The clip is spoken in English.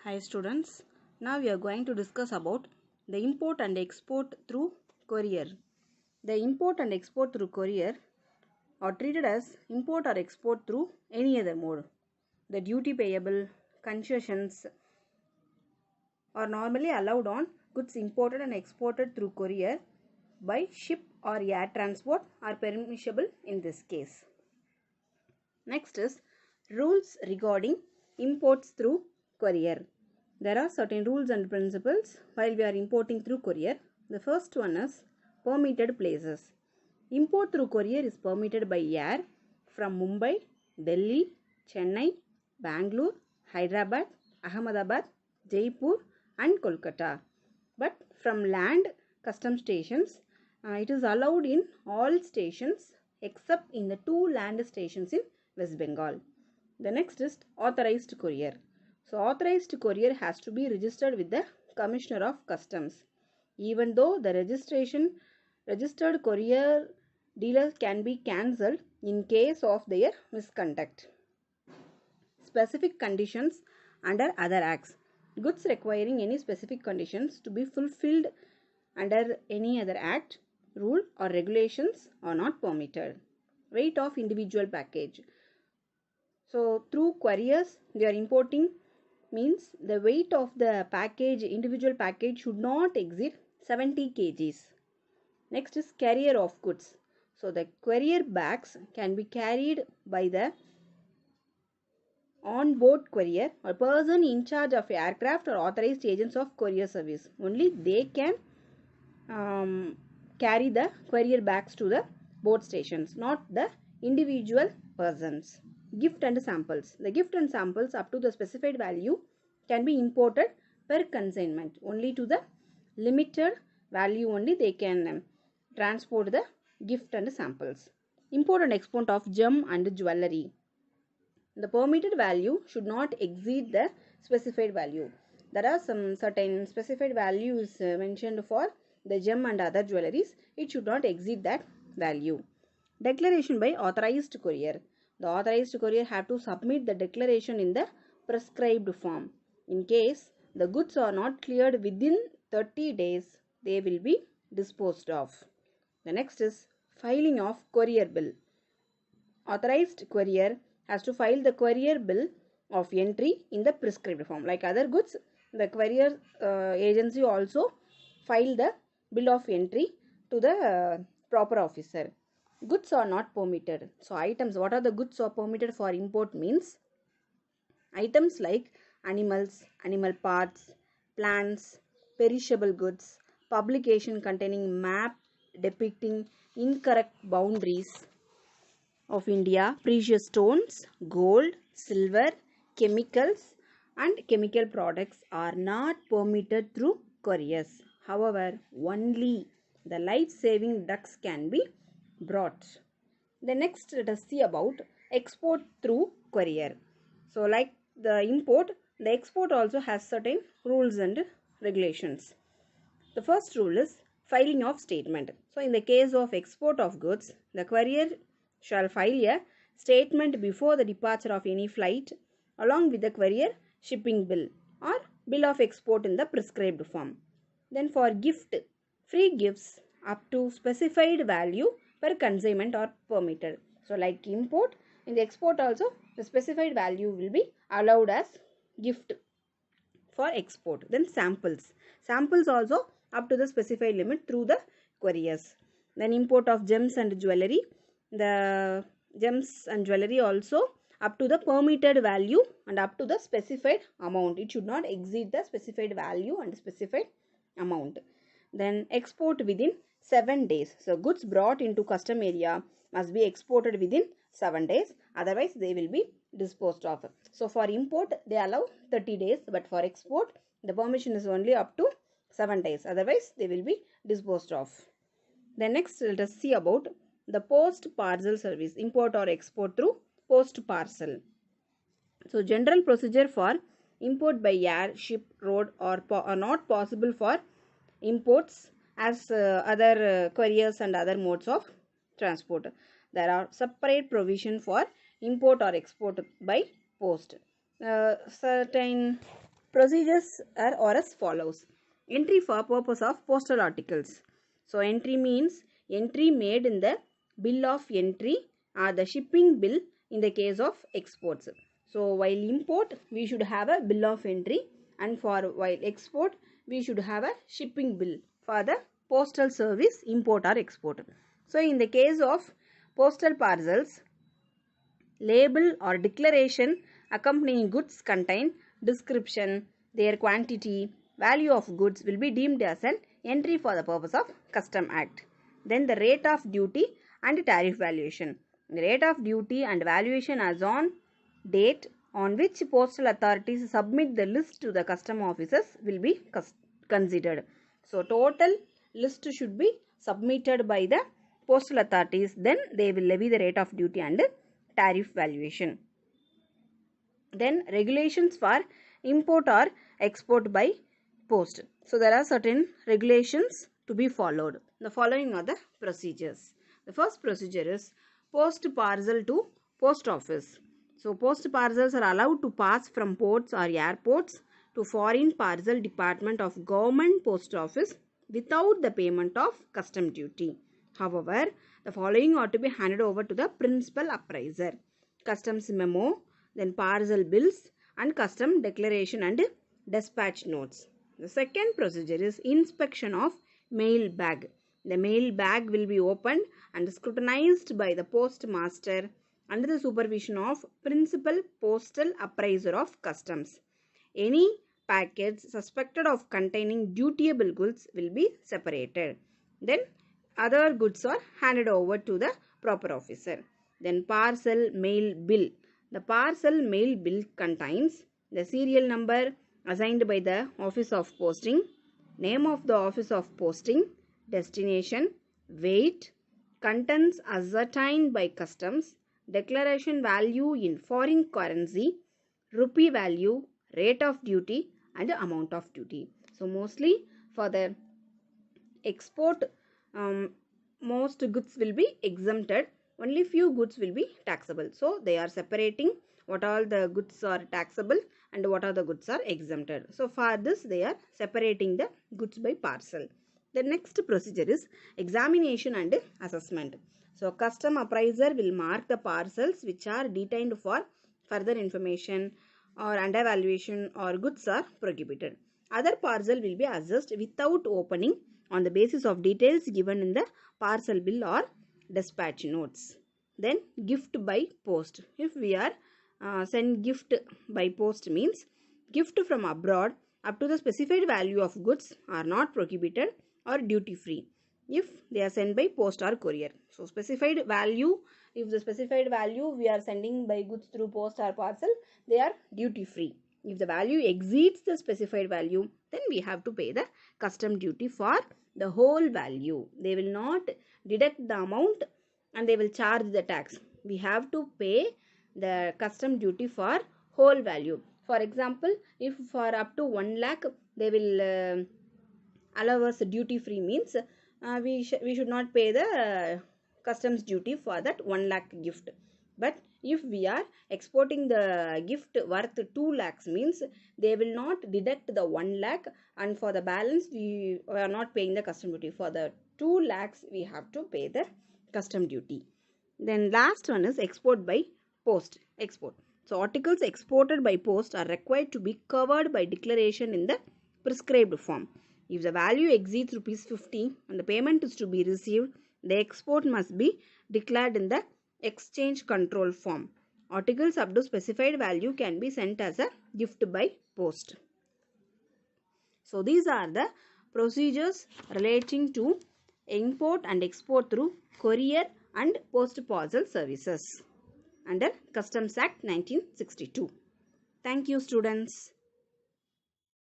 Hi students, now we are going to discuss about the import and export through courier. The import and export through courier are treated as import or export through any other mode. The duty payable, concessions are normally allowed on goods imported and exported through courier by ship or air transport are permissible in this case. Next is rules regarding imports through courier. There are certain rules and principles while we are importing through courier. The first one is permitted places. Import through courier is permitted by air from Mumbai, Delhi, Chennai, Bangalore, Hyderabad, Ahmedabad, Jaipur and Kolkata. But from land custom stations, it is allowed in all stations except in the 2 land stations in West Bengal. The next is authorized courier. So authorized courier has to be registered with the Commissioner of Customs. Even though the registered courier dealer can be cancelled in case of their misconduct. Specific conditions under other acts. Goods requiring any specific conditions to be fulfilled under any other act, rule or regulations are not permitted. Weight of individual package. So through couriers they are importing means the weight of the package, individual package should not exceed 70 kgs. Next is carrier of goods. So the courier bags can be carried by the on-board courier or person in charge of aircraft or authorized agents of courier service. Only they can carry the courier bags to the board stations, not the individual persons. Gift and samples. The gift and samples up to the specified value can be imported per consignment. Only to the limited value only they can transport the gift and samples. Import and export of gem and jewelry. The permitted value should not exceed the specified value. There are some certain specified values mentioned for the gem and other jewelries. It should not exceed that value. Declaration by authorized courier. The authorized courier have to submit the declaration in the prescribed form. In case the goods are not cleared within 30 days, they will be disposed of. The next is filing of courier bill. Authorized courier has to file the courier bill of entry in the prescribed form. Like other goods, the courier agency also file the bill of entry to the proper officer. Goods are not permitted. So items, what are the goods are permitted for import means items like animals, animal parts, plants, perishable goods, publication containing map depicting incorrect boundaries of India, precious stones, gold, silver, chemicals and chemical products are not permitted through couriers. However, only the life-saving drugs can be brought. The next let us see about export through courier. So like the import, the export also has certain rules and regulations. The first rule is filing of statement. So in the case of export of goods, the courier shall file a statement before the departure of any flight along with the courier shipping bill or bill of export in the prescribed form. Then for gift, free gifts up to specified value per consignment are permitted. So like import, in the export also the specified value will be allowed as gift for export. Then samples. Samples also up to the specified limit through the couriers. Then import of gems and jewelry. The gems and jewelry also up to the permitted value and up to the specified amount. It should not exceed the specified value and specified amount. Then export within 7 days. So goods brought into custom area must be exported within 7 days. Otherwise they will be disposed of. So for import they allow 30 days, but for export the permission is only up to 7 days. Otherwise they will be disposed of. Then next let us see about the post parcel service, import or export through post parcel. So general procedure for import by air, ship, road are not possible for imports as other couriers and other modes of transport. There are separate provision for import or export by post. Certain procedures are as follows. Entry for purpose of postal articles. So entry means entry made in the bill of entry or the shipping bill in the case of exports. So while import we should have a bill of entry, and for while export we should have a shipping bill for the postal service import or export. So in the case of postal parcels, label or declaration accompanying goods contain description, their quantity, value of goods will be deemed as an entry for the purpose of Custom Act. Then the rate of duty and tariff valuation. The rate of duty and valuation as on date on which postal authorities submit the list to the custom officers will be considered. So total list should be submitted by the postal authorities, then they will levy the rate of duty and tariff valuation. Then regulations for import or export by post. So there are certain regulations to be followed. The following are the procedures. The first procedure is post parcel to post office. So post parcels are allowed to pass from ports or airports to foreign parcel department of government post office without the payment of custom duty. However, the following ought to be handed over to the principal appraiser: customs memo, then parcel bills and custom declaration and dispatch notes. The second procedure is inspection of mail bag. The mail bag will be opened and scrutinized by the postmaster under the supervision of principal postal appraiser of customs. Any packets suspected of containing dutiable goods will be separated. Then other goods are handed over to the proper officer. Then parcel mail bill. The parcel mail bill contains the serial number assigned by the office of posting, name of the office of posting, destination, weight, contents ascertained by customs, declaration value in foreign currency, rupee value, rate of duty and amount of duty. So mostly for the export, most goods will be exempted, only few goods will be taxable. So they are separating what all the goods are taxable and what are the goods are exempted. So for this they are separating the goods by parcel. The next procedure is examination and assessment. So custom appraiser will mark the parcels which are detained for further information or under valuation or goods are prohibited. Other parcel will be assessed without opening on the basis of details given in the parcel bill or dispatch notes. Then gift by post. If we are send gift by post means gift from abroad up to the specified value of goods are not prohibited or duty free if they are sent by post or courier. So specified value, if the specified value we are sending by goods through post or parcel, they are duty free. If the value exceeds the specified value, then we have to pay the custom duty for the whole value. They will not deduct the amount and they will charge the tax. We have to pay the custom duty for whole value. For example, if for up to 1 lakh they will allow us duty free means we should not pay the customs duty for that 1 lakh gift. But if we are exporting the gift worth 2 lakhs means they will not deduct the 1 lakh, and for the balance we are not paying the custom duty. For the 2 lakhs we have to pay the custom duty. Then last one is export by post. Export. So articles exported by post are required to be covered by declaration in the prescribed form. If the value exceeds ₹50 and the payment is to be received, the export must be declared in the exchange control form. Articles up to specified value can be sent as a gift by post. So these are the procedures relating to import and export through courier and post parcel services under Customs Act 1962. Thank you, students.